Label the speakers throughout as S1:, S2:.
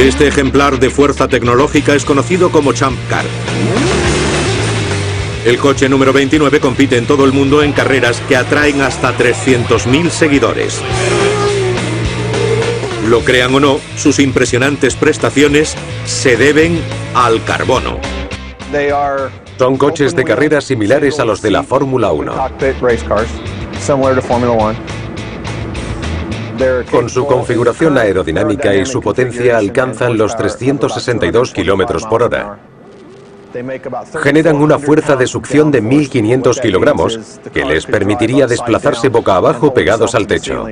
S1: Este ejemplar de fuerza tecnológica es conocido como Champ Car. El coche número 29 compite en todo el mundo en carreras que atraen hasta 300.000 seguidores. Lo crean o no, sus impresionantes prestaciones se deben al carbono.
S2: Son coches de carreras similares a los de la Fórmula 1. Con su configuración aerodinámica y su potencia alcanzan los 362 km por hora. Generan una fuerza de succión de 1.500 kilogramos que les permitiría desplazarse boca abajo pegados al techo.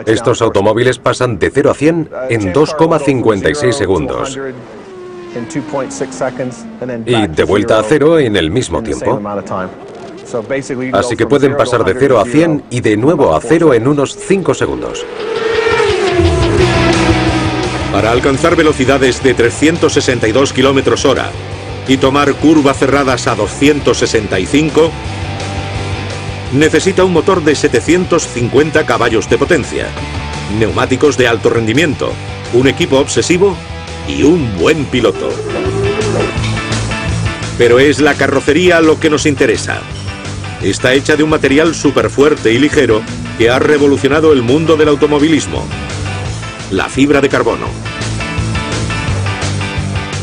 S2: Estos automóviles pasan de 0 a 100 en 2,56 segundos. Y de vuelta a cero en el mismo tiempo. Así que pueden pasar de 0 a 100 y de nuevo a 0 en unos 5 segundos.
S1: Para alcanzar velocidades de 362 km/h y tomar curvas cerradas a 265, necesita un motor de 750 caballos de potencia, neumáticos de alto rendimiento, un equipo obsesivo y un buen piloto. Pero es la carrocería lo que nos interesa. Está hecha de un material súper fuerte y ligero que ha revolucionado el mundo del automovilismo: la fibra de carbono.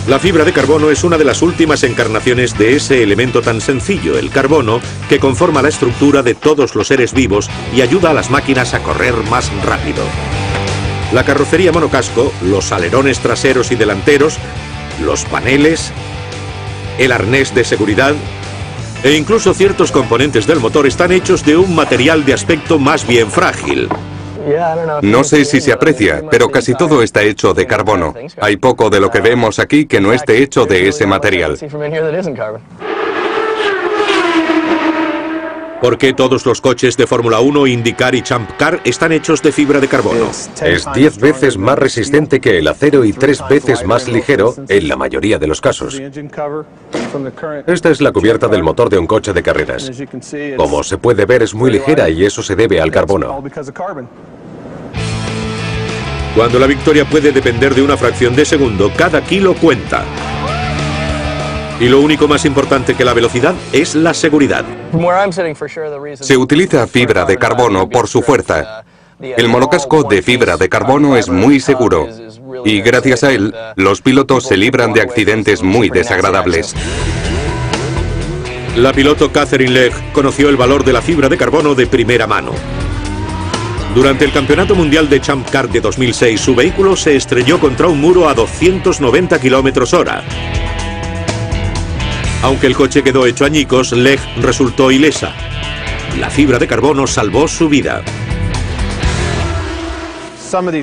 S1: La fibra de carbono es una de las últimas encarnaciones de ese elemento tan sencillo, el carbono, que conforma la estructura de todos los seres vivos y ayuda a las máquinas a correr más rápido. La carrocería monocasco, los alerones traseros y delanteros, los paneles, el arnés de seguridad e incluso ciertos componentes del motor están hechos de un material de aspecto más bien frágil.
S3: No sé si se aprecia, pero casi todo está hecho de carbono. Hay poco de lo que vemos aquí que no esté hecho de ese material.
S1: ¿Por qué todos los coches de Fórmula 1, IndyCar y Champ Car están hechos de fibra de carbono?
S2: Es 10 veces más resistente que el acero y 3 veces más ligero en la mayoría de los casos. Esta es la cubierta del motor de un coche de carreras. Como se puede ver, es muy ligera y eso se debe al carbono.
S1: Cuando la victoria puede depender de una fracción de segundo, cada kilo cuenta. Y lo único más importante que la velocidad es la seguridad.
S3: Se utiliza fibra de carbono por su fuerza. El monocasco de fibra de carbono es muy seguro y gracias a él, los pilotos se libran de accidentes muy desagradables.
S1: La piloto Catherine Legge conoció el valor de la fibra de carbono de primera mano. Durante el Campeonato Mundial de Champ Car de 2006, su vehículo se estrelló contra un muro a 290 km/h. Aunque el coche quedó hecho añicos, Legge resultó ilesa. La fibra de carbono salvó su vida.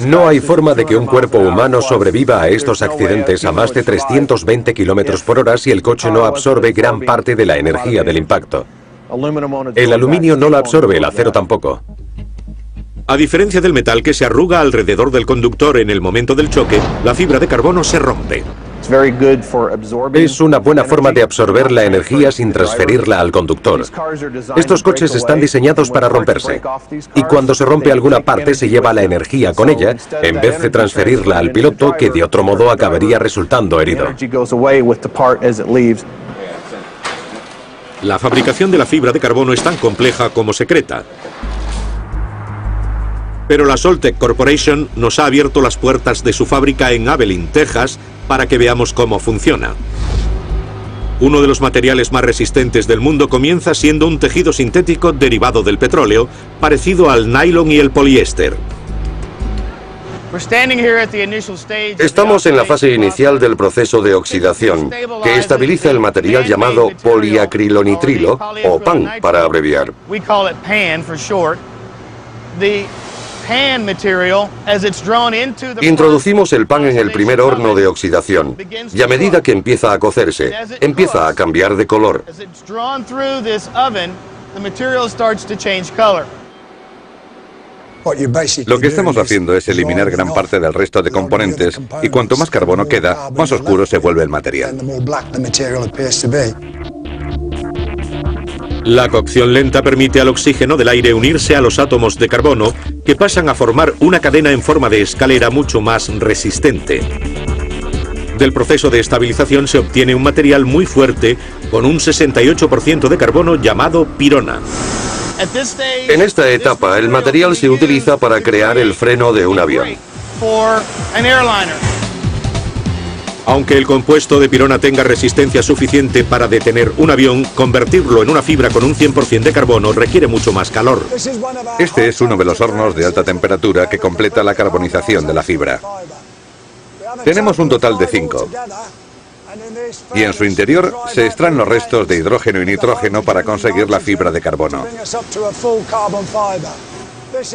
S2: No hay forma de que un cuerpo humano sobreviva a estos accidentes a más de 320 km/h si el coche no absorbe gran parte de la energía del impacto. El aluminio no la absorbe, el acero tampoco.
S1: A diferencia del metal que se arruga alrededor del conductor en el momento del choque, la fibra de carbono se rompe.
S2: Es una buena forma de absorber la energía sin transferirla al conductor. Estos coches están diseñados para romperse. Y cuando se rompe alguna parte se lleva la energía con ella, en vez de transferirla al piloto, que de otro modo acabaría resultando herido.
S1: La fabricación de la fibra de carbono es tan compleja como secreta. Pero la Soltec Corporation nos ha abierto las puertas de su fábrica en Abilene, Texas, para que veamos cómo funciona. Uno de los materiales más resistentes del mundo comienza siendo un tejido sintético derivado del petróleo, parecido al nylon y el poliéster.
S4: Estamos en la fase inicial del proceso de oxidación, que estabiliza el material llamado poliacrilonitrilo, o PAN para abreviar. Introducimos el pan en el primer horno de oxidación y a medida que empieza a cocerse, empieza a cambiar de color.
S3: Lo que estamos haciendo es eliminar gran parte del resto de componentes y cuanto más carbono queda, más oscuro se vuelve el material.
S1: La cocción lenta permite al oxígeno del aire unirse a los átomos de carbono, que pasan a formar una cadena en forma de escalera mucho más resistente. Del proceso de estabilización se obtiene un material muy fuerte con un 68% de carbono llamado pirona.
S4: En esta etapa, el material se utiliza para crear el freno de un avión.
S1: Aunque el compuesto de pirona tenga resistencia suficiente para detener un avión, convertirlo en una fibra con un 100% de carbono requiere mucho más calor.
S3: Este es uno de los hornos de alta temperatura que completa la carbonización de la fibra. Tenemos un total de 5. Y en su interior se extraen los restos de hidrógeno y nitrógeno para conseguir la fibra de carbono.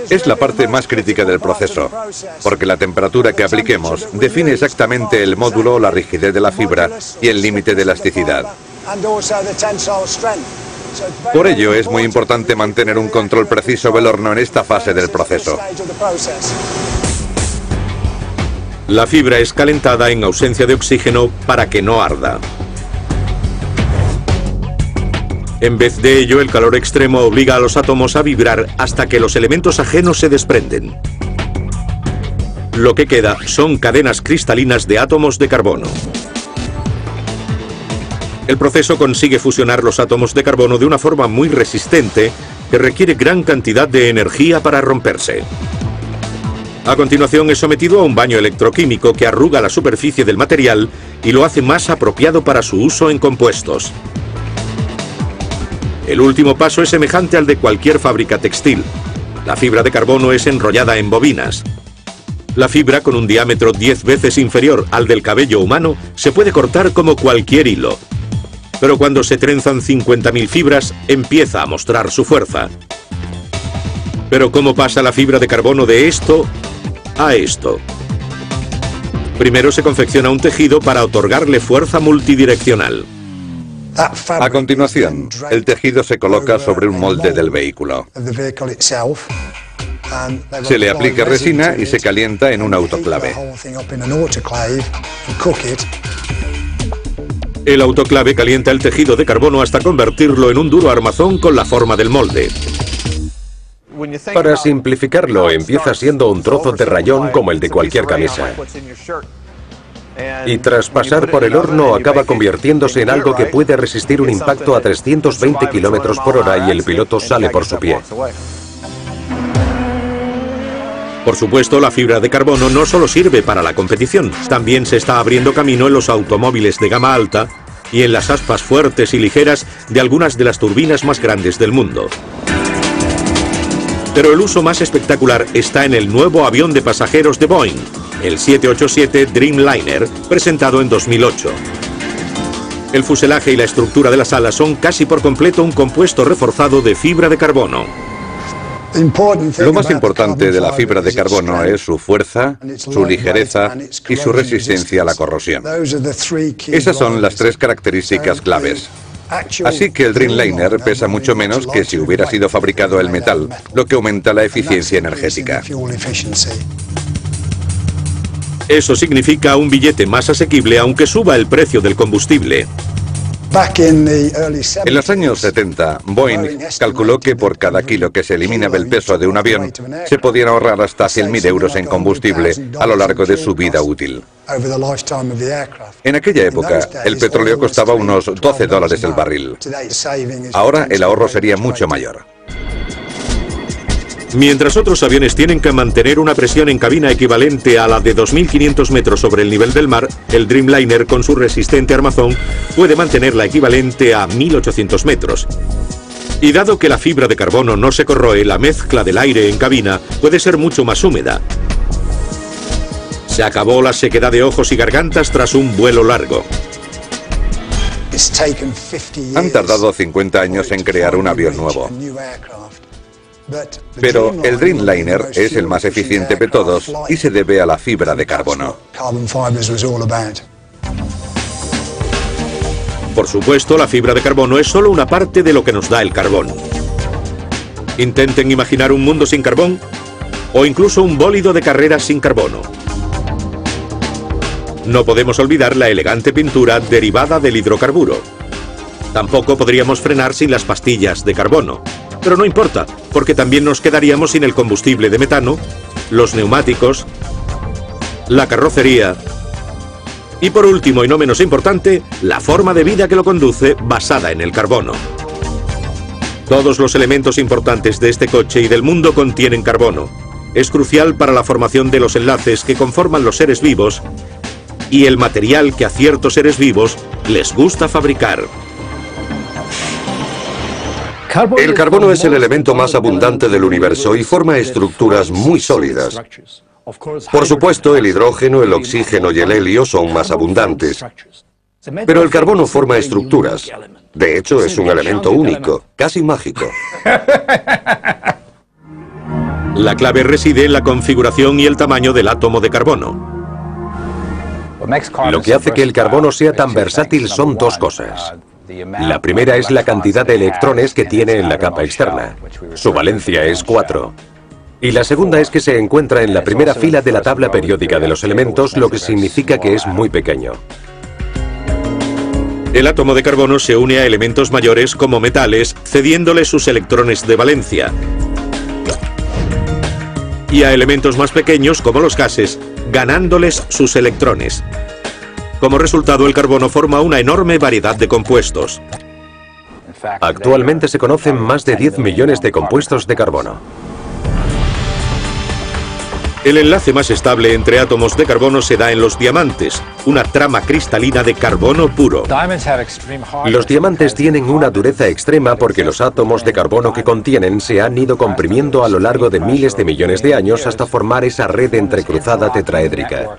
S3: Es la parte más crítica del proceso, porque la temperatura que apliquemos define exactamente el módulo, la rigidez de la fibra y el límite de elasticidad. Por ello es muy importante mantener un control preciso del horno en esta fase del proceso.
S1: La fibra es calentada en ausencia de oxígeno para que no arda. En vez de ello, el calor extremo obliga a los átomos a vibrar hasta que los elementos ajenos se desprenden. Lo que queda son cadenas cristalinas de átomos de carbono. El proceso consigue fusionar los átomos de carbono de una forma muy resistente que requiere gran cantidad de energía para romperse. A continuación es sometido a un baño electroquímico que arruga la superficie del material y lo hace más apropiado para su uso en compuestos. El último paso es semejante al de cualquier fábrica textil. La fibra de carbono es enrollada en bobinas. La fibra, con un diámetro 10 veces inferior al del cabello humano, se puede cortar como cualquier hilo. Pero cuando se trenzan 50.000 fibras, empieza a mostrar su fuerza. Pero ¿cómo pasa la fibra de carbono de esto a esto? Primero se confecciona un tejido para otorgarle fuerza multidireccional.
S3: A continuación, el tejido se coloca sobre un molde del vehículo. Se le aplica resina y se calienta en un autoclave.
S1: El autoclave calienta el tejido de carbono hasta convertirlo en un duro armazón con la forma del molde.
S2: Para simplificarlo, empieza siendo un trozo de rayón como el de cualquier camisa. Y tras pasar por el horno acaba convirtiéndose en algo que puede resistir un impacto a 320 km por hora y el piloto sale por su pie.
S1: Por supuesto, la fibra de carbono no solo sirve para la competición, también se está abriendo camino en los automóviles de gama alta y en las aspas fuertes y ligeras de algunas de las turbinas más grandes del mundo. Pero el uso más espectacular está en el nuevo avión de pasajeros de Boeing, el 787 Dreamliner, presentado en 2008. El fuselaje y la estructura de las alas son casi por completo un compuesto reforzado de fibra de carbono.
S3: Lo más importante de la fibra de carbono es su fuerza, su ligereza y su resistencia a la corrosión. Esas son las tres características claves. Así que el Dreamliner pesa mucho menos que si hubiera sido fabricado el metal, lo que aumenta la eficiencia energética.
S1: Eso significa un billete más asequible aunque suba el precio del combustible.
S3: En los años 70, Boeing calculó que por cada kilo que se elimina del peso de un avión, se podían ahorrar hasta 100.000 euros en combustible a lo largo de su vida útil. En aquella época, el petróleo costaba unos $12 el barril. Ahora el ahorro sería mucho mayor.
S1: Mientras otros aviones tienen que mantener una presión en cabina equivalente a la de 2.500 metros sobre el nivel del mar, el Dreamliner con su resistente armazón puede mantener la equivalente a 1.800 metros. Y dado que la fibra de carbono no se corroe, la mezcla del aire en cabina puede ser mucho más húmeda. Se acabó la sequedad de ojos y gargantas tras un vuelo largo.
S3: Han tardado 50 años en crear un avión nuevo. Pero el Dreamliner es el más eficiente de todos y se debe a la fibra de carbono.
S1: Por supuesto, la fibra de carbono es solo una parte de lo que nos da el carbón. Intenten imaginar un mundo sin carbón o incluso un bólido de carreras sin carbono. No podemos olvidar la elegante pintura derivada del hidrocarburo. Tampoco podríamos frenar sin las pastillas de carbono. Pero no importa, porque también nos quedaríamos sin el combustible de metano, los neumáticos, la carrocería y, por último y no menos importante, la forma de vida que lo conduce basada en el carbono. Todos los elementos importantes de este coche y del mundo contienen carbono. Es crucial para la formación de los enlaces que conforman los seres vivos y el material que a ciertos seres vivos les gusta fabricar.
S4: El carbono es el elemento más abundante del universo y forma estructuras muy sólidas. Por supuesto, el hidrógeno, el oxígeno y el helio son más abundantes. Pero el carbono forma estructuras. De hecho, es un elemento único, casi mágico.
S1: La clave reside en la configuración y el tamaño del átomo de carbono.
S2: Lo que hace que el carbono sea tan versátil son dos cosas. La primera es la cantidad de electrones que tiene en la capa externa. Su valencia es 4. Y la segunda es que se encuentra en la primera fila de la tabla periódica de los elementos, lo que significa que es muy pequeño.
S1: El átomo de carbono se une a elementos mayores como metales, cediéndole sus electrones de valencia. Y a elementos más pequeños como los gases, ganándoles sus electrones. Como resultado, el carbono forma una enorme variedad de compuestos.
S2: Actualmente se conocen más de 10 millones de compuestos de carbono.
S1: El enlace más estable entre átomos de carbono se da en los diamantes, una trama cristalina de carbono puro.
S2: Los diamantes tienen una dureza extrema porque los átomos de carbono que contienen se han ido comprimiendo a lo largo de miles de millones de años hasta formar esa red entrecruzada tetraédrica.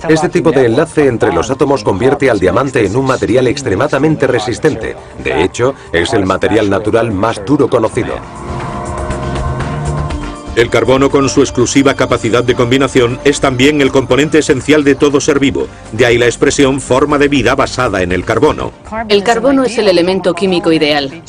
S2: Este tipo de enlace entre los átomos convierte al diamante en un material extremadamente resistente. De hecho, es el material natural más duro conocido.
S1: El carbono, con su exclusiva capacidad de combinación, es también el componente esencial de todo ser vivo. De ahí la expresión forma de vida basada en el carbono.
S5: El carbono es el elemento químico ideal.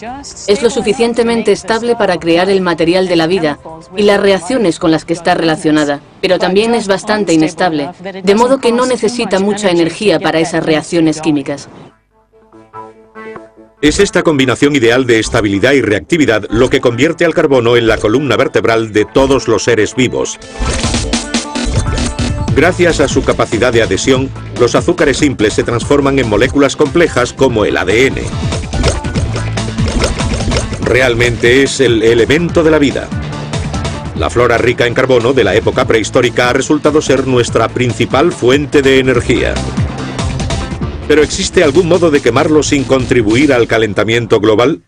S5: Es lo suficientemente estable para crear el material de la vida y las reacciones con las que está relacionada, pero también es bastante inestable, de modo que no necesita mucha energía para esas reacciones químicas.
S1: Es esta combinación ideal de estabilidad y reactividad lo que convierte al carbono en la columna vertebral de todos los seres vivos. Gracias a su capacidad de adhesión, los azúcares simples se transforman en moléculas complejas como el ADN. Realmente es el elemento de la vida. La flora rica en carbono de la época prehistórica ha resultado ser nuestra principal fuente de energía. ¿Pero existe algún modo de quemarlo sin contribuir al calentamiento global?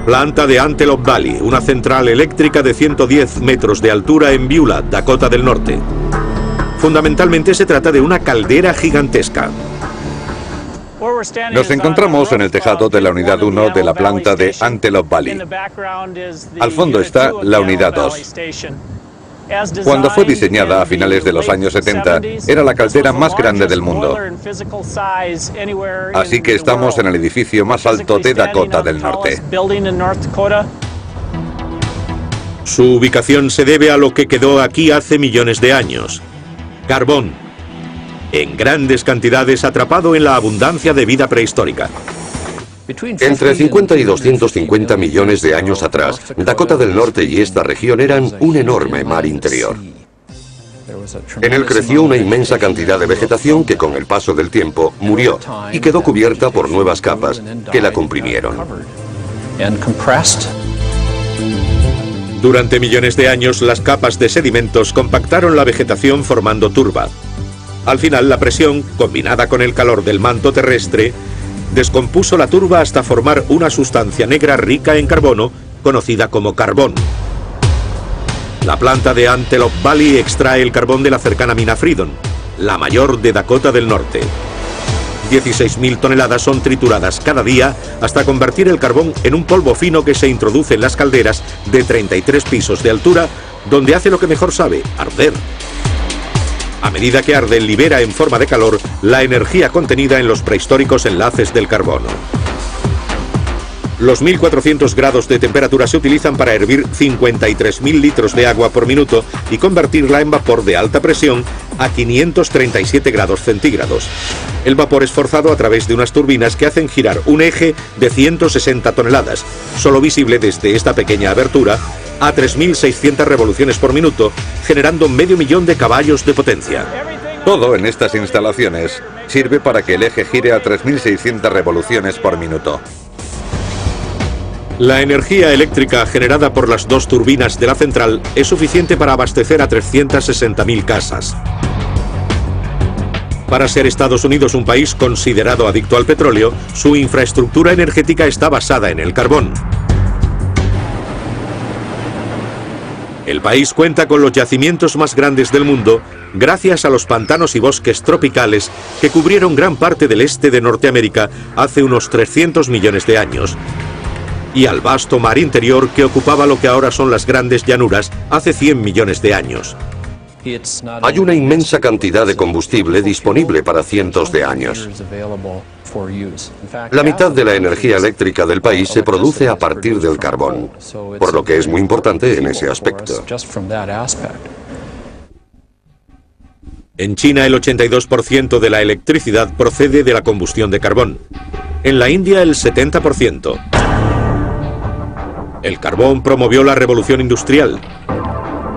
S1: Planta de Antelope Valley, una central eléctrica de 110 metros de altura en Beulah, Dakota del Norte. Fundamentalmente se trata de una caldera gigantesca.
S6: Nos encontramos en el tejado de la unidad 1 de la planta de Antelope Valley. Al fondo está la unidad 2. Cuando fue diseñada a finales de los años 70, era la caldera más grande del mundo. Así que estamos en el edificio más alto de Dakota del Norte.
S1: Su ubicación se debe a lo que quedó aquí hace millones de años: carbón, en grandes cantidades atrapado en la abundancia de vida prehistórica.
S4: Entre 50 y 250 millones de años atrás, Dakota del Norte y esta región eran un enorme mar interior. En él creció una inmensa cantidad de vegetación que con el paso del tiempo murió y quedó cubierta por nuevas capas que la comprimieron.
S1: Durante millones de años, las capas de sedimentos compactaron la vegetación formando turba. Al final, la presión, combinada con el calor del manto terrestre, descompuso la turba hasta formar una sustancia negra rica en carbono, conocida como carbón. La planta de Antelope Valley extrae el carbón de la cercana mina Freedom, la mayor de Dakota del Norte. 16.000 toneladas son trituradas cada día hasta convertir el carbón en un polvo fino que se introduce en las calderas de 33 pisos de altura, donde hace lo que mejor sabe: arder. A medida que arde, libera en forma de calor la energía contenida en los prehistóricos enlaces del carbono. Los 1400 grados de temperatura se utilizan para hervir 53.000 litros de agua por minuto y convertirla en vapor de alta presión a 537 grados centígrados. El vapor es forzado a través de unas turbinas que hacen girar un eje de 160 toneladas, solo visible desde esta pequeña abertura, a 3.600 revoluciones por minuto, generando 500.000 de caballos de potencia.
S6: Todo en estas instalaciones sirve para que el eje gire a 3.600 revoluciones por minuto.
S1: La energía eléctrica generada por las dos turbinas de la central es suficiente para abastecer a 360.000 casas. Para ser Estados Unidos un país considerado adicto al petróleo, su infraestructura energética está basada en el carbón. El país cuenta con los yacimientos más grandes del mundo gracias a los pantanos y bosques tropicales que cubrieron gran parte del este de Norteamérica hace unos 300 millones de años, y al vasto mar interior que ocupaba lo que ahora son las grandes llanuras hace 100 millones de años.
S4: Hay una inmensa cantidad de combustible disponible para cientos de años. La mitad de la energía eléctrica del país se produce a partir del carbón, por lo que es muy importante en ese aspecto.
S1: En China el 82% de la electricidad procede de la combustión de carbón. En la India el 70%. El carbón promovió la revolución industrial.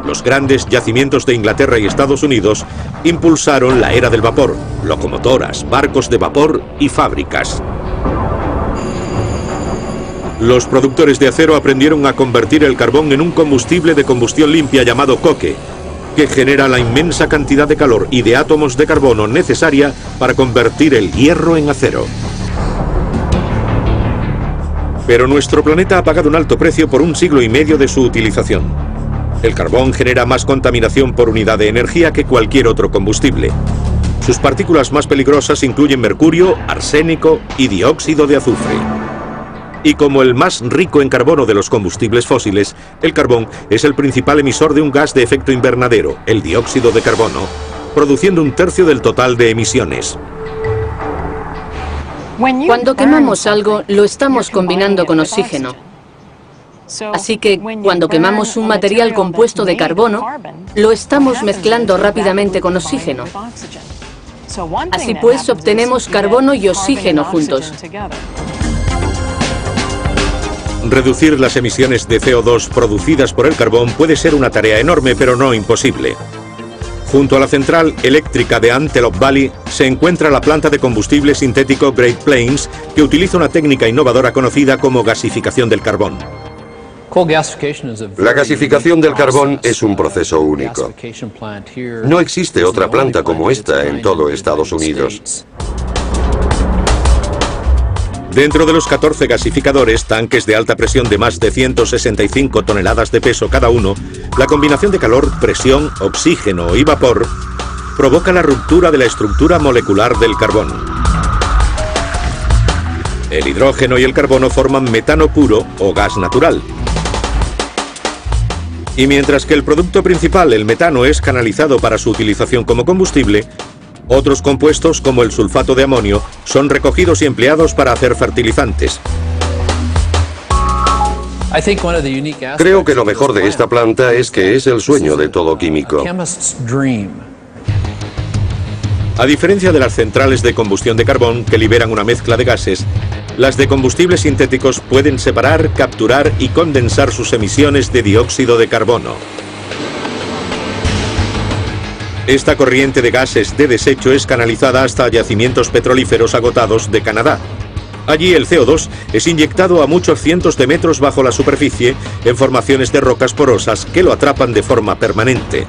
S1: Los grandes yacimientos de Inglaterra y Estados Unidos impulsaron la era del vapor, locomotoras, barcos de vapor y fábricas. Los productores de acero aprendieron a convertir el carbón en un combustible de combustión limpia llamado coque, que genera la inmensa cantidad de calor y de átomos de carbono necesaria para convertir el hierro en acero. Pero nuestro planeta ha pagado un alto precio por 1 siglo y medio de su utilización. El carbón genera más contaminación por unidad de energía que cualquier otro combustible. Sus partículas más peligrosas incluyen mercurio, arsénico y dióxido de azufre. Y como el más rico en carbono de los combustibles fósiles, el carbón es el principal emisor de un gas de efecto invernadero, el dióxido de carbono, produciendo 1/3 del total de emisiones.
S5: Cuando quemamos algo, lo estamos combinando con oxígeno. Así que, cuando quemamos un material compuesto de carbono, lo estamos mezclando rápidamente con oxígeno. Así pues, obtenemos carbono y oxígeno juntos.
S1: Reducir las emisiones de CO2 producidas por el carbón puede ser una tarea enorme, pero no imposible. Junto a la central eléctrica de Antelope Valley se encuentra la planta de combustible sintético Great Plains, que utiliza una técnica innovadora conocida como gasificación del carbón.
S4: La gasificación del carbón es un proceso único. No existe otra planta como esta en todo Estados Unidos.
S1: Dentro de los 14 gasificadores, tanques de alta presión de más de 165 toneladas de peso cada uno, la combinación de calor, presión, oxígeno y vapor provoca la ruptura de la estructura molecular del carbón. El hidrógeno y el carbono forman metano puro o gas natural. Y mientras que el producto principal, el metano, es canalizado para su utilización como combustible, otros compuestos, como el sulfato de amonio, son recogidos y empleados para hacer fertilizantes.
S4: Creo que lo mejor de esta planta es que es el sueño de todo químico.
S1: A diferencia de las centrales de combustión de carbón, que liberan una mezcla de gases, las de combustibles sintéticos pueden separar, capturar y condensar sus emisiones de dióxido de carbono. Esta corriente de gases de desecho es canalizada hasta yacimientos petrolíferos agotados de Canadá. Allí el CO2 es inyectado a muchos cientos de metros bajo la superficie en formaciones de rocas porosas que lo atrapan de forma permanente.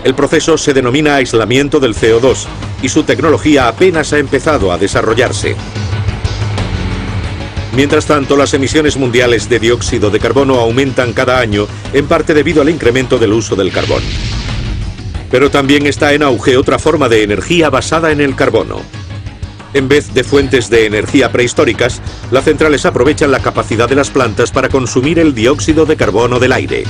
S1: El proceso se denomina aislamiento del CO2 y su tecnología apenas ha empezado a desarrollarse. Mientras tanto, las emisiones mundiales de dióxido de carbono aumentan cada año, en parte debido al incremento del uso del carbón. Pero también está en auge otra forma de energía basada en el carbono. En vez de fuentes de energía prehistóricas, las centrales aprovechan la capacidad de las plantas para consumir el dióxido de carbono del aire.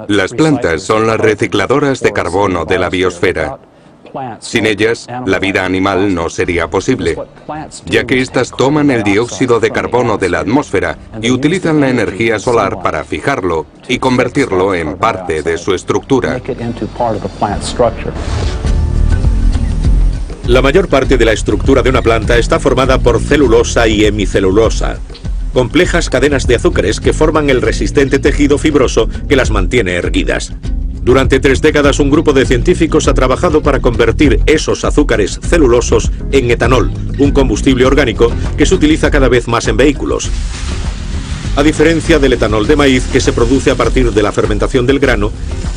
S3: Las plantas son las recicladoras de carbono de la biosfera. Sin ellas, la vida animal no sería posible, ya que éstas toman el dióxido de carbono de la atmósfera y utilizan la energía solar para fijarlo y convertirlo en parte de su estructura.
S1: La mayor parte de la estructura de una planta está formada por celulosa y hemicelulosa, complejas cadenas de azúcares que forman el resistente tejido fibroso que las mantiene erguidas. Durante 3 décadas un grupo de científicos ha trabajado para convertir esos azúcares celulosos en etanol, un combustible orgánico que se utiliza cada vez más en vehículos. A diferencia del etanol de maíz, que se produce a partir de la fermentación del grano,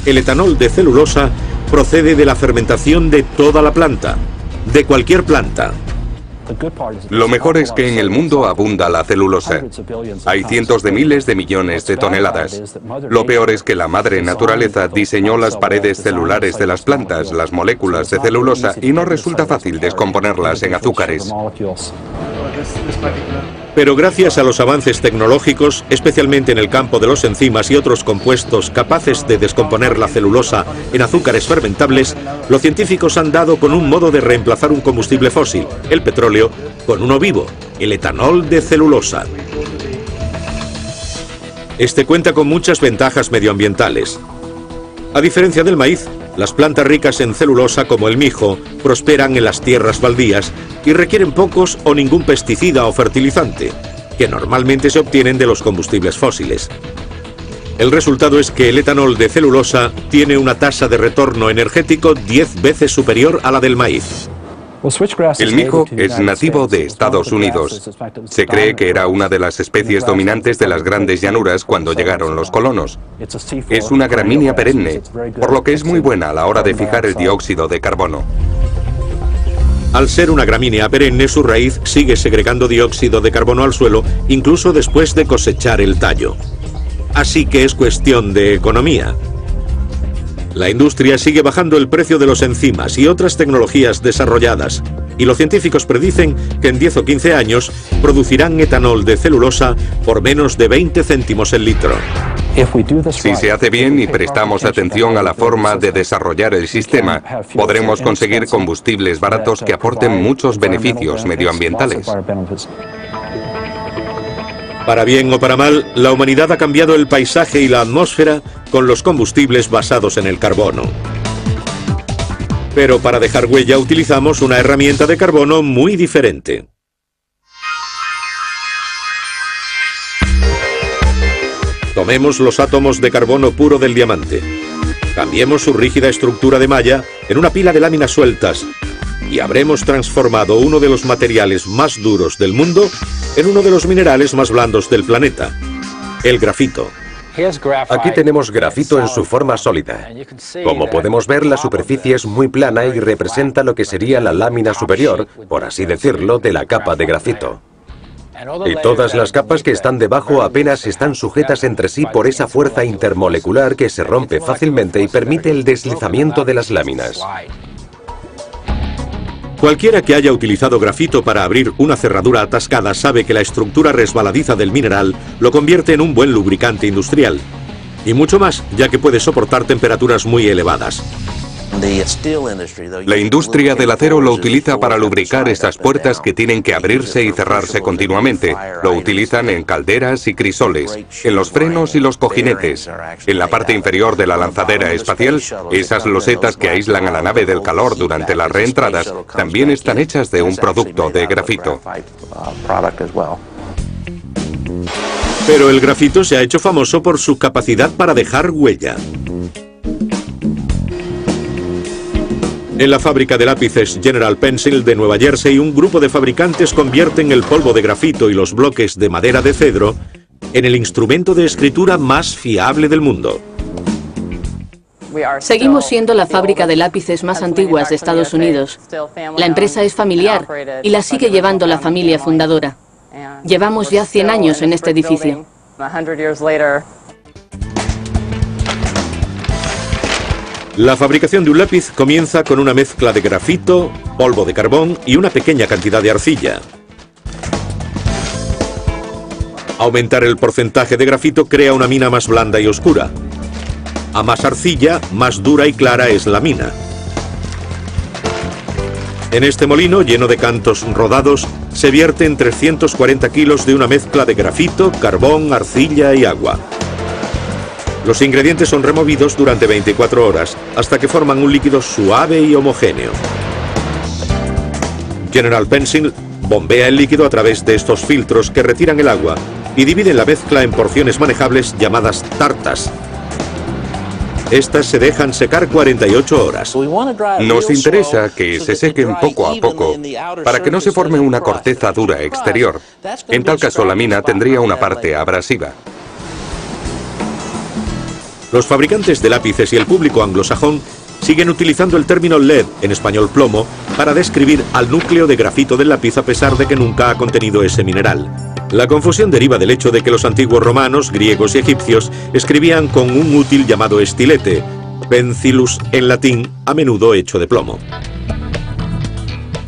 S1: el etanol de celulosa procede de la fermentación de toda la planta, de cualquier planta.
S3: Lo mejor es que en el mundo abunda la celulosa. Hay cientos de miles de millones de toneladas. Lo peor es que la madre naturaleza diseñó las paredes celulares de las plantas, las moléculas de celulosa, y no resulta fácil descomponerlas en azúcares.
S1: Pero gracias a los avances tecnológicos, especialmente en el campo de los enzimas y otros compuestos capaces de descomponer la celulosa en azúcares fermentables, los científicos han dado con un modo de reemplazar un combustible fósil, el petróleo, con uno vivo, el etanol de celulosa. Este cuenta con muchas ventajas medioambientales. A diferencia del maíz, las plantas ricas en celulosa, como el mijo, prosperan en las tierras baldías y requieren pocos o ningún pesticida o fertilizante, que normalmente se obtienen de los combustibles fósiles. El resultado es que el etanol de celulosa tiene una tasa de retorno energético 10 veces superior a la del maíz.
S3: El mijo es nativo de Estados Unidos. Se cree que era una de las especies dominantes de las grandes llanuras cuando llegaron los colonos. Es una gramínea perenne, por lo que es muy buena a la hora de fijar el dióxido de carbono.
S1: Al ser una gramínea perenne, su raíz sigue segregando dióxido de carbono al suelo, incluso después de cosechar el tallo. Así que es cuestión de economía. La industria sigue bajando el precio de los enzimas y otras tecnologías desarrolladas, y los científicos predicen que en 10 o 15 años producirán etanol de celulosa por menos de 20 céntimos el litro.
S3: Si se hace bien y prestamos atención a la forma de desarrollar el sistema, podremos conseguir combustibles baratos que aporten muchos beneficios medioambientales.
S1: Para bien o para mal, la humanidad ha cambiado el paisaje y la atmósfera con los combustibles basados en el carbono. Pero para dejar huella utilizamos una herramienta de carbono muy diferente. Tomemos los átomos de carbono puro del diamante. Cambiemos su rígida estructura de malla en una pila de láminas sueltas y habremos transformado uno de los materiales más duros del mundo en uno de los minerales más blandos del planeta, el grafito.
S2: Aquí tenemos grafito en su forma sólida. Como podemos ver, la superficie es muy plana y representa lo que sería la lámina superior, por así decirlo, de la capa de grafito. Y todas las capas que están debajo apenas están sujetas entre sí por esa fuerza intermolecular que se rompe fácilmente y permite el deslizamiento de las láminas.
S1: Cualquiera que haya utilizado grafito para abrir una cerradura atascada sabe que la estructura resbaladiza del mineral lo convierte en un buen lubricante industrial. Y mucho más, ya que puede soportar temperaturas muy elevadas.
S3: La industria del acero lo utiliza para lubricar estas puertas que tienen que abrirse y cerrarse continuamente. Lo utilizan en calderas y crisoles, en los frenos y los cojinetes. En la parte inferior de la lanzadera espacial, esas losetas que aíslan a la nave del calor durante las reentradas también están hechas de un producto de grafito.
S1: Pero el grafito se ha hecho famoso por su capacidad para dejar huella. En la fábrica de lápices General Pencil de Nueva Jersey, un grupo de fabricantes convierten el polvo de grafito y los bloques de madera de cedro en el instrumento de escritura más fiable del mundo.
S5: Seguimos siendo la fábrica de lápices más antiguas de Estados Unidos. La empresa es familiar y la sigue llevando la familia fundadora. Llevamos ya 100 años en este edificio.
S1: La fabricación de un lápiz comienza con una mezcla de grafito, polvo de carbón y una pequeña cantidad de arcilla. Aumentar el porcentaje de grafito crea una mina más blanda y oscura. A más arcilla, más dura y clara es la mina. En este molino, lleno de cantos rodados, se vierten 340 kilos de una mezcla de grafito, carbón, arcilla y agua. Los ingredientes son removidos durante 24 horas, hasta que forman un líquido suave y homogéneo. General Pencil bombea el líquido a través de estos filtros que retiran el agua y dividen la mezcla en porciones manejables llamadas tartas. Estas se dejan secar 48 horas.
S3: Nos interesa que se sequen poco a poco para que no se forme una corteza dura exterior. En tal caso, la mina tendría una parte abrasiva.
S1: Los fabricantes de lápices y el público anglosajón siguen utilizando el término lead, en español plomo, para describir al núcleo de grafito del lápiz a pesar de que nunca ha contenido ese mineral. La confusión deriva del hecho de que los antiguos romanos, griegos y egipcios escribían con un útil llamado estilete, pencilus en latín, a menudo hecho de plomo.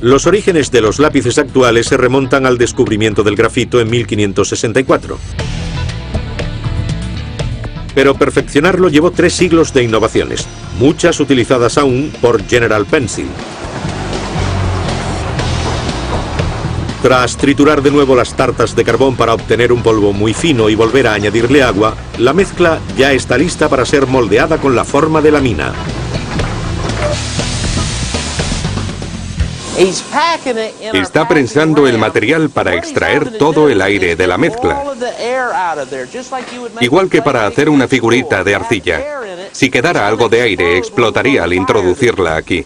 S1: Los orígenes de los lápices actuales se remontan al descubrimiento del grafito en 1564. Pero perfeccionarlo llevó 3 siglos de innovaciones, muchas utilizadas aún por General Pencil. Tras triturar de nuevo las tartas de carbón para obtener un polvo muy fino y volver a añadirle agua, la mezcla ya está lista para ser moldeada con la forma de la mina.
S3: Está prensando el material para extraer todo el aire de la mezcla. Igual que para hacer una figurita de arcilla. Si quedara algo de aire, explotaría al introducirla aquí.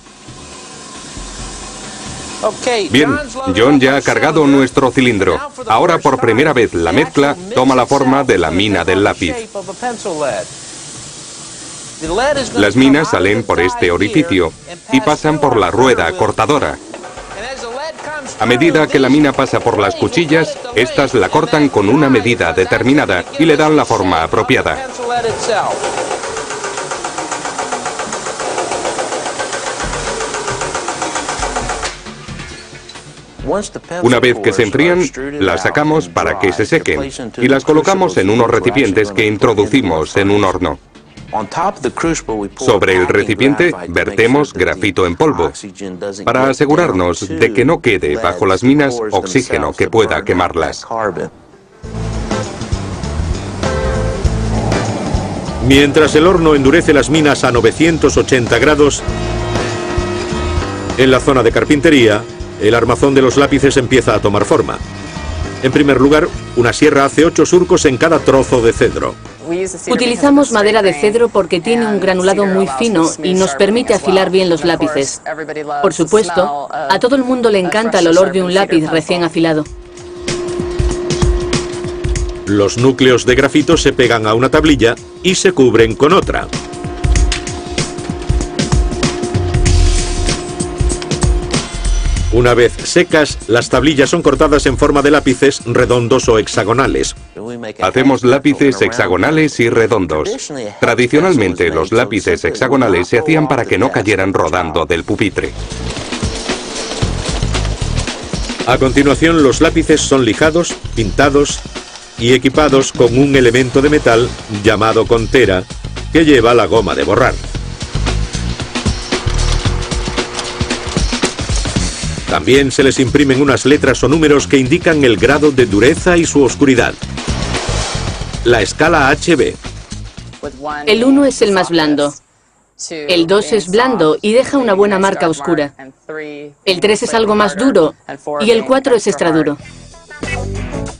S3: Bien, John ya ha cargado nuestro cilindro. Ahora por primera vez la mezcla toma la forma de la mina del lápiz. Las minas salen por este orificio y pasan por la rueda cortadora. A medida que la mina pasa por las cuchillas, estas la cortan con una medida determinada y le dan la forma apropiada. Una vez que se enfrían, las sacamos para que se sequen y las colocamos en unos recipientes que introducimos en un horno. Sobre el recipiente vertemos grafito en polvo, para asegurarnos de que no quede bajo las minas oxígeno que pueda quemarlas.
S1: Mientras el horno endurece las minas a 980 grados, en la zona de carpintería, el armazón de los lápices empieza a tomar forma. En primer lugar, una sierra hace 8 surcos en cada trozo de cedro.
S5: Utilizamos madera de cedro porque tiene un granulado muy fino y nos permite afilar bien los lápices. Por supuesto, a todo el mundo le encanta el olor de un lápiz recién afilado.
S1: Los núcleos de grafito se pegan a una tablilla y se cubren con otra. Una vez secas, las tablillas son cortadas en forma de lápices redondos o hexagonales.
S3: Hacemos lápices hexagonales y redondos. Tradicionalmente, los lápices hexagonales se hacían para que no cayeran rodando del pupitre.
S1: A continuación, los lápices son lijados, pintados y equipados con un elemento de metal llamado contera, que lleva la goma de borrar. También se les imprimen unas letras o números que indican el grado de dureza y su oscuridad. La escala HB.
S5: El 1 es el más blando. El 2 es blando y deja una buena marca oscura. El 3 es algo más duro y el 4 es extra duro.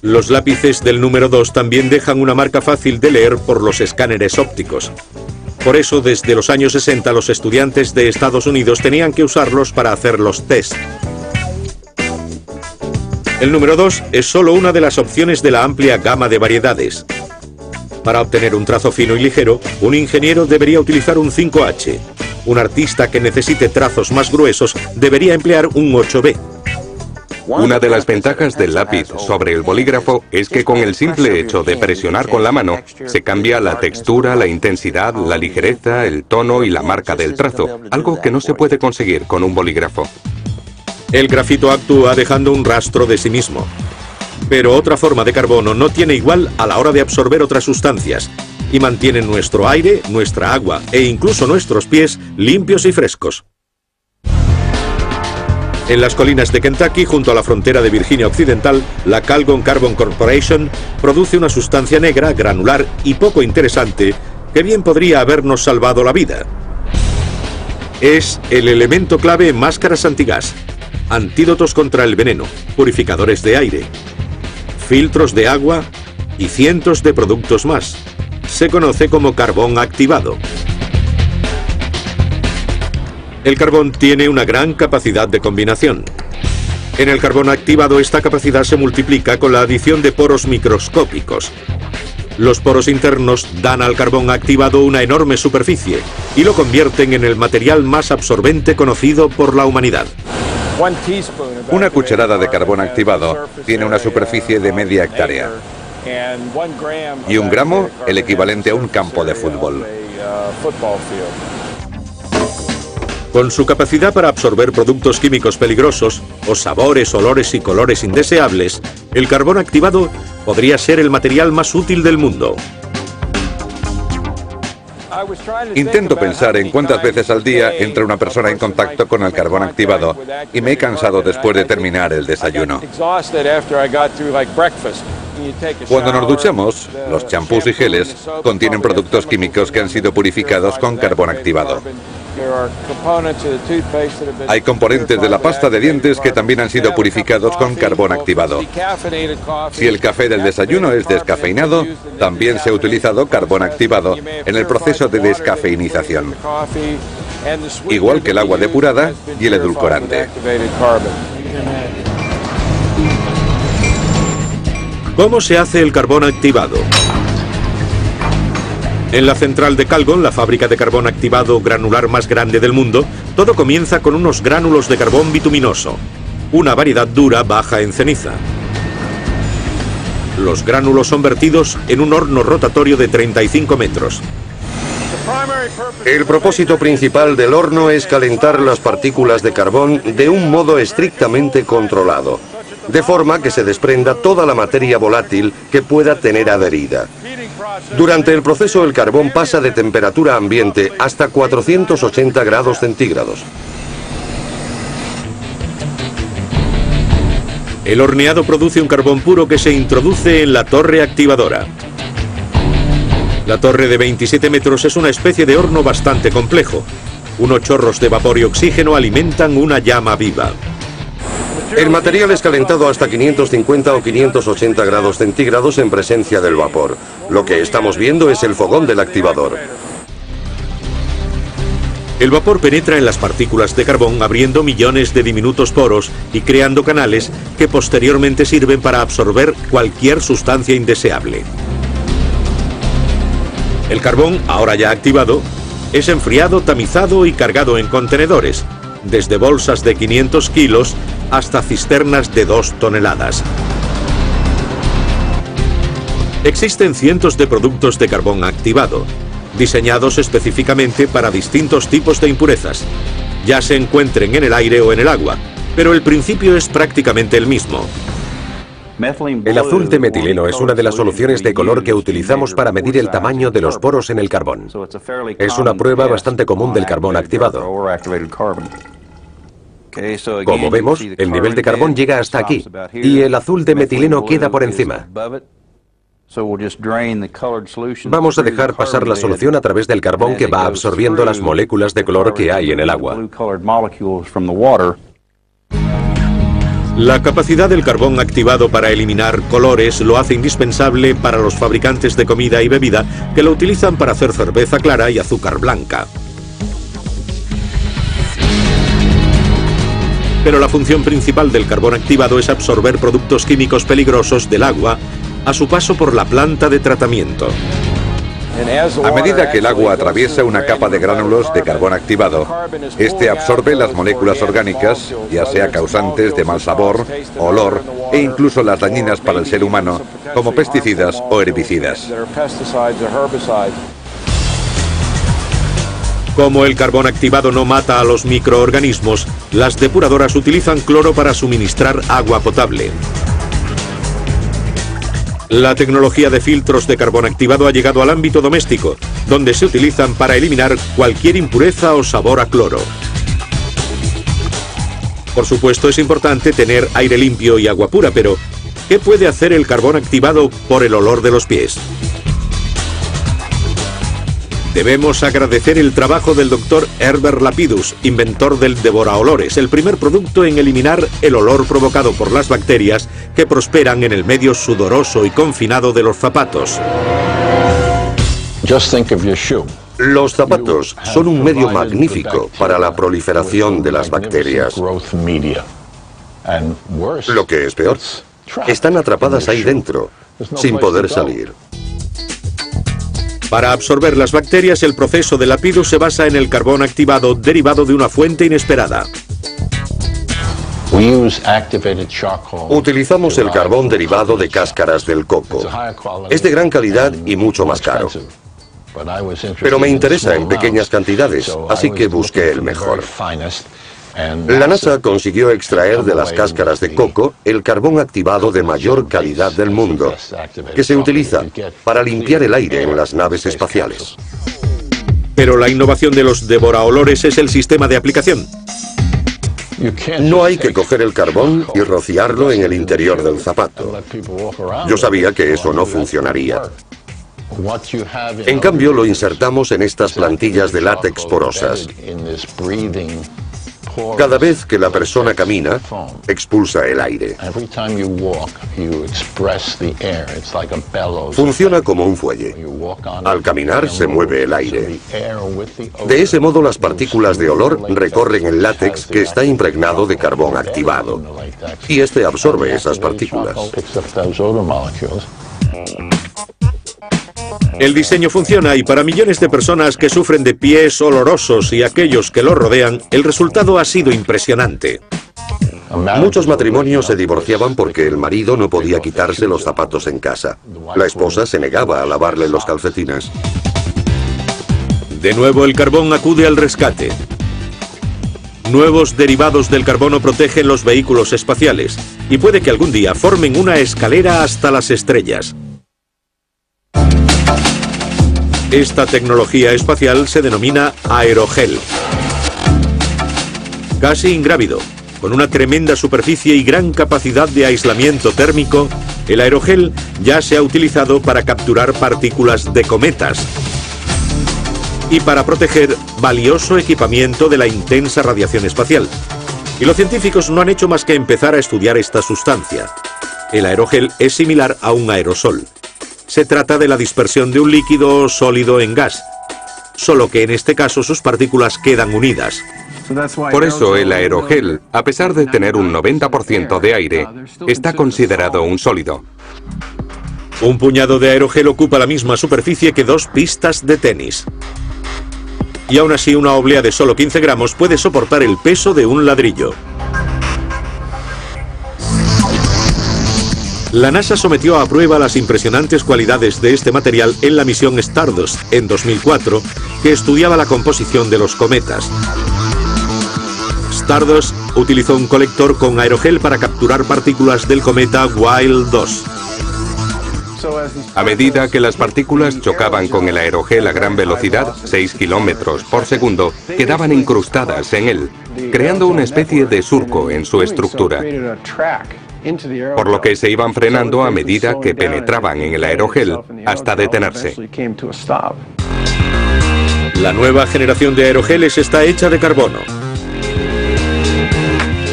S1: Los lápices del número 2 también dejan una marca fácil de leer por los escáneres ópticos. Por eso, desde los años 60, los estudiantes de Estados Unidos tenían que usarlos para hacer los test. El número 2 es solo una de las opciones de la amplia gama de variedades. Para obtener un trazo fino y ligero, un ingeniero debería utilizar un 5H. Un artista que necesite trazos más gruesos debería emplear un 8B.
S3: Una de las ventajas del lápiz sobre el bolígrafo es que con el simple hecho de presionar con la mano, se cambia la textura, la intensidad, la ligereza, el tono y la marca del trazo, algo que no se puede conseguir con un bolígrafo.
S1: El grafito actúa dejando un rastro de sí mismo. Pero otra forma de carbono no tiene igual a la hora de absorber otras sustancias y mantiene nuestro aire, nuestra agua e incluso nuestros pies limpios y frescos. En las colinas de Kentucky, junto a la frontera de Virginia Occidental, la Calgon Carbon Corporation produce una sustancia negra, granular y poco interesante que bien podría habernos salvado la vida. Es el elemento clave en máscaras antigas, antídotos contra el veneno, purificadores de aire, filtros de agua y cientos de productos más. Se conoce como carbón activado. El carbón tiene una gran capacidad de combinación. En el carbón activado esta capacidad se multiplica con la adición de poros microscópicos. Los poros internos dan al carbón activado una enorme superficie y lo convierten en el material más absorbente conocido por la humanidad.
S6: Una cucharada de carbón activado tiene una superficie de media hectárea. Y 1 gramo, el equivalente a un campo de fútbol.
S1: Con su capacidad para absorber productos químicos peligrosos, o sabores, olores y colores indeseables, el carbón activado podría ser el material más útil del mundo.
S6: Intento pensar en cuántas veces al día entra una persona en contacto con el carbón activado y me he cansado después de terminar el desayuno. Cuando nos duchamos, los champús y geles contienen productos químicos que han sido purificados con carbón activado. Hay componentes de la pasta de dientes que también han sido purificados con carbón activado. Si el café del desayuno es descafeinado, también se ha utilizado carbón activado en el proceso de descafeinización, igual que el agua depurada y el edulcorante.
S1: ¿Cómo se hace el carbón activado? En la central de Calgon, la fábrica de carbón activado granular más grande del mundo, todo comienza con unos gránulos de carbón bituminoso, una variedad dura baja en ceniza. Los gránulos son vertidos en un horno rotatorio de 35 metros.
S4: El propósito principal del horno es calentar las partículas de carbón de un modo estrictamente controlado, de forma que se desprenda toda la materia volátil que pueda tener adherida. Durante el proceso el carbón pasa de temperatura ambiente hasta 480 grados centígrados.
S1: El horneado produce un carbón puro que se introduce en la torre activadora. La torre de 27 metros es una especie de horno bastante complejo. Unos chorros de vapor y oxígeno alimentan una llama viva.
S4: El material es calentado hasta 550 o 580 grados centígrados en presencia del vapor. Lo que estamos viendo es el fogón del activador.
S1: El vapor penetra en las partículas de carbón abriendo millones de diminutos poros y creando canales que posteriormente sirven para absorber cualquier sustancia indeseable. El carbón, ahora ya activado, es enfriado, tamizado y cargado en contenedores, desde bolsas de 500 kilos hasta cisternas de 2 toneladas. Existen cientos de productos de carbón activado, diseñados específicamente para distintos tipos de impurezas, ya se encuentren en el aire o en el agua, pero el principio es prácticamente el mismo.
S2: El azul de metileno es una de las soluciones de color que utilizamos para medir el tamaño de los poros en el carbón. Es una prueba bastante común del carbón activado. Como vemos, el nivel de carbón llega hasta aquí, y el azul de metileno queda por encima. Vamos a dejar pasar la solución a través del carbón que va absorbiendo las moléculas de color que hay en el agua.
S1: La capacidad del carbón activado para eliminar colores lo hace indispensable para los fabricantes de comida y bebida que lo utilizan para hacer cerveza clara y azúcar blanca. Pero la función principal del carbón activado es absorber productos químicos peligrosos del agua a su paso por la planta de tratamiento.
S6: A medida que el agua atraviesa una capa de gránulos de carbón activado, este absorbe las moléculas orgánicas, ya sea causantes de mal sabor, olor e incluso las dañinas para el ser humano, como pesticidas o herbicidas.
S1: Como el carbón activado no mata a los microorganismos, las depuradoras utilizan cloro para suministrar agua potable. La tecnología de filtros de carbón activado ha llegado al ámbito doméstico, donde se utilizan para eliminar cualquier impureza o sabor a cloro. Por supuesto, es importante tener aire limpio y agua pura, pero ¿qué puede hacer el carbón activado por el olor de los pies? Debemos agradecer el trabajo del Dr. Herbert Lapidus, inventor del devoraolores, el primer producto en eliminar el olor provocado por las bacterias que prosperan en el medio sudoroso y confinado de los zapatos.
S4: Los zapatos son un medio magnífico para la proliferación de las bacterias. Lo que es peor, están atrapadas ahí dentro, sin poder salir.
S1: Para absorber las bacterias, el proceso de Lapidus se basa en el carbón activado derivado de una fuente inesperada.
S4: Utilizamos el carbón derivado de cáscaras del coco. Es de gran calidad y mucho más caro. Pero me interesa en pequeñas cantidades, así que busqué el mejor. La NASA consiguió extraer de las cáscaras de coco el carbón activado de mayor calidad del mundo, que se utiliza para limpiar el aire en las naves espaciales.
S1: Pero la innovación de los devoraolores es el sistema de aplicación.
S4: No hay que coger el carbón y rociarlo en el interior del zapato. Yo sabía que eso no funcionaría. En cambio, lo insertamos en estas plantillas de látex porosas. Cada vez que la persona camina, expulsa el aire. Funciona como un fuelle. Al caminar se mueve el aire. De ese modo las partículas de olor recorren el látex que está impregnado de carbón activado. Y este absorbe esas partículas.
S1: El diseño funciona y para millones de personas que sufren de pies olorosos y aquellos que los rodean, el resultado ha sido impresionante.
S4: Muchos matrimonios se divorciaban porque el marido no podía quitarse los zapatos en casa. La esposa se negaba a lavarle los calcetines.
S1: De nuevo el carbón acude al rescate. Nuevos derivados del carbono protegen los vehículos espaciales y puede que algún día formen una escalera hasta las estrellas. Esta tecnología espacial se denomina aerogel. Casi ingrávido, con una tremenda superficie y gran capacidad de aislamiento térmico, el aerogel ya se ha utilizado para capturar partículas de cometas y para proteger valioso equipamiento de la intensa radiación espacial. Y los científicos no han hecho más que empezar a estudiar esta sustancia. El aerogel es similar a un aerosol. Se trata de la dispersión de un líquido sólido en gas, solo que en este caso sus partículas quedan unidas.
S3: Por eso el aerogel, a pesar de tener un 90% de aire, está considerado un sólido.
S1: Un puñado de aerogel ocupa la misma superficie que 2 pistas de tenis. Y aún así una oblea de solo 15 gramos puede soportar el peso de un ladrillo. La NASA sometió a prueba las impresionantes cualidades de este material en la misión Stardust en 2004, que estudiaba la composición de los cometas. Stardust utilizó un colector con aerogel para capturar partículas del cometa Wild 2.
S3: A medida que las partículas chocaban con el aerogel a gran velocidad, 6 kilómetros por segundo, quedaban incrustadas en él, creando una especie de surco en su estructura, por lo que se iban frenando a medida que penetraban en el aerogel hasta detenerse.
S1: La nueva generación de aerogeles está hecha de carbono.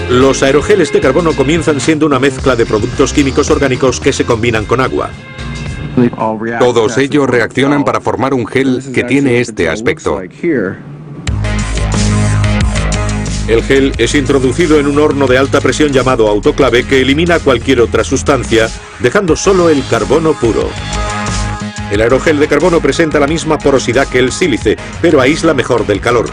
S1: Los aerogeles de carbono comienzan siendo una mezcla de productos químicos orgánicos que se combinan con agua.
S3: Todos ellos reaccionan para formar un gel que tiene este aspecto.
S1: El gel es introducido en un horno de alta presión llamado autoclave que elimina cualquier otra sustancia, dejando solo el carbono puro. El aerogel de carbono presenta la misma porosidad que el sílice, pero aísla mejor del calor.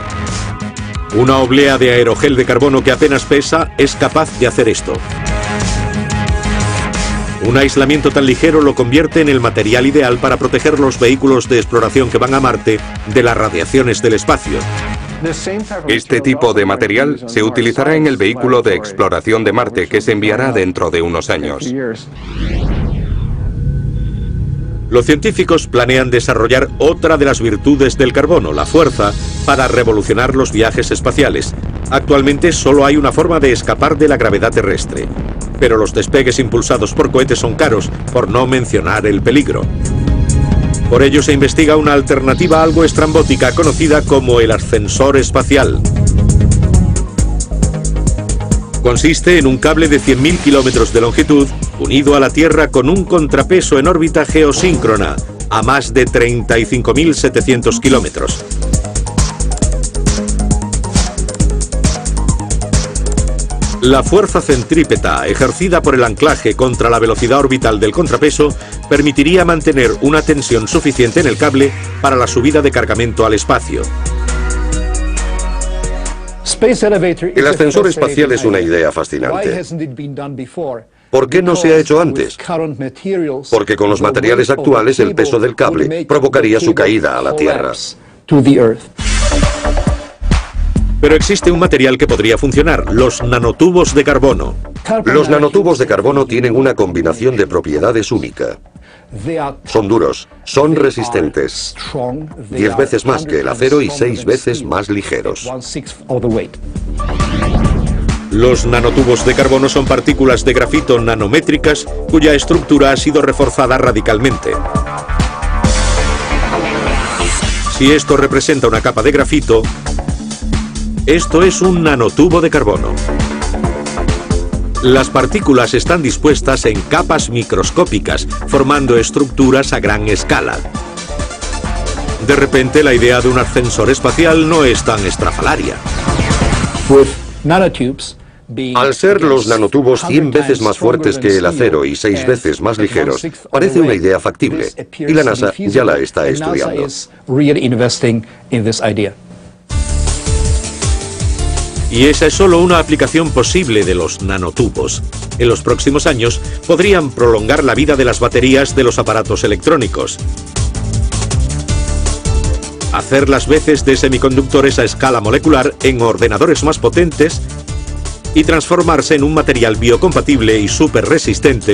S1: Una oblea de aerogel de carbono que apenas pesa es capaz de hacer esto. Un aislamiento tan ligero lo convierte en el material ideal para proteger los vehículos de exploración que van a Marte de las radiaciones del espacio.
S3: Este tipo de material se utilizará en el vehículo de exploración de Marte que se enviará dentro de unos años.
S1: Los científicos planean desarrollar otra de las virtudes del carbono, la fuerza, para revolucionar los viajes espaciales, Actualmente solo hay una forma de escapar de la gravedad terrestre, pero los despegues impulsados por cohetes son caros, por no mencionar el peligro. Por ello se investiga una alternativa algo estrambótica conocida como el ascensor espacial. Consiste en un cable de 100.000 kilómetros de longitud, unido a la Tierra con un contrapeso en órbita geosíncrona, a más de 35.700 kilómetros. La fuerza centrípeta ejercida por el anclaje contra la velocidad orbital del contrapeso permitiría mantener una tensión suficiente en el cable para la subida de cargamento al espacio.
S4: El ascensor espacial es una idea fascinante. ¿Por qué no se ha hecho antes? Porque con los materiales actuales el peso del cable provocaría su caída a la Tierra.
S1: Pero existe un material que podría funcionar, los nanotubos de carbono.
S4: Los nanotubos de carbono tienen una combinación de propiedades única. Son duros, son resistentes, 10 veces más que el acero y 6 veces más ligeros.
S1: Los nanotubos de carbono son partículas de grafito nanométricas cuya estructura ha sido reforzada radicalmente. Si esto representa una capa de grafito, esto es un nanotubo de carbono. Las partículas están dispuestas en capas microscópicas, formando estructuras a gran escala. De repente, la idea de un ascensor espacial no es tan estrafalaria.
S4: Al ser los nanotubos 100 veces más fuertes que el acero y 6 veces más ligeros, parece una idea factible, y la NASA ya la está estudiando.
S1: Y esa es solo una aplicación posible de los nanotubos. En los próximos años podrían prolongar la vida de las baterías de los aparatos electrónicos, hacer las veces de semiconductores a escala molecular en ordenadores más potentes y transformarse en un material biocompatible y súper resistente